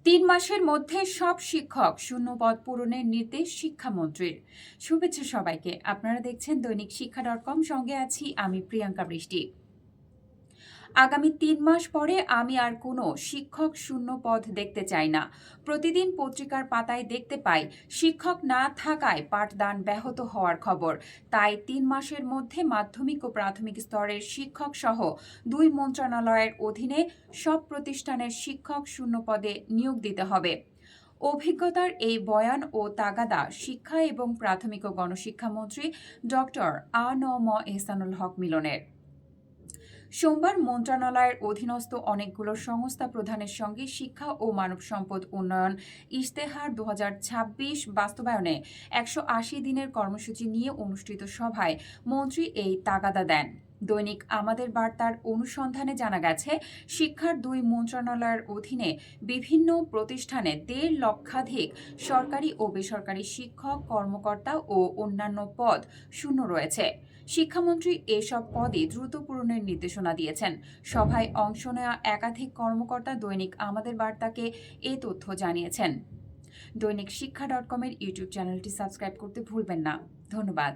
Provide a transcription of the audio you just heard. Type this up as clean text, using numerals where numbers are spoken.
3 মাসের মধ্যে সব শিক্ষক শূন্য পদ পূরণের নির্দেশ শিক্ষামন্ত্রীর। শুভেচ্ছা সবাইকে। আপনারা দেখছেন দৈনিক শিক্ষা.com, সঙ্গে আছি আমি প্রিয়াঙ্কা বৃষ্টি। আগামী 3 মাস পরে আমি আর কোনো শিক্ষক শূন্য পদ দেখতে চাই না। প্রতিদিন পত্রিকার পাতায় দেখতে পাই শিক্ষক না থাকায় পাঠদান ব্যাহত হওয়ার খবর। তাই 3 মাসের মধ্যে মাধ্যমিক ও প্রাথমিক স্তরের শিক্ষক সহ 2 মন্ত্রণালয়ের অধীনে সব প্রতিষ্ঠানের শিক্ষক শূন্য পদে নিয়োগ দিতে হবে। অভিজ্ঞতার এই বয়ান ও তাগাদা শিক্ষা এবং প্রাথমিক ও গণশিক্ষামন্ত্রী ডক্টর আ.ন.ম এহসানুল হক মিলনের। সোমবার মন্ত্রণালয়ের অধীনস্থ অনেকগুলো সংস্থা প্রধানের সঙ্গে শিক্ষা ও মানব সম্পদ উন্নয়ন ইশতেহার 2026 বাস্তবায়নে 180 দিনের কর্মসূচি নিয়ে অনুষ্ঠিত সভায় মন্ত্রী এই তাগাদা দেন। দৈনিক আমাদের বার্তার অনুসন্ধানে জানা গেছে, শিক্ষার 2 মন্ত্রণালয়ের অধীনে বিভিন্ন প্রতিষ্ঠানে 1.5 লক্ষাধিক সরকারি ও বেসরকারি শিক্ষক, কর্মকর্তা ও অন্যান্য পদ শূন্য রয়েছে। শিক্ষামন্ত্রী এসব পদে দ্রুত পূরণের নির্দেশনা দিয়েছেন। সভায় অংশ নেওয়া একাধিক কর্মকর্তা দৈনিক আমাদের বার্তাকে এ তথ্য জানিয়েছেন। দৈনিক শিক্ষা.com-এর ইউটিউব চ্যানেলটি সাবস্ক্রাইব করতে ভুলবেন না। ধন্যবাদ।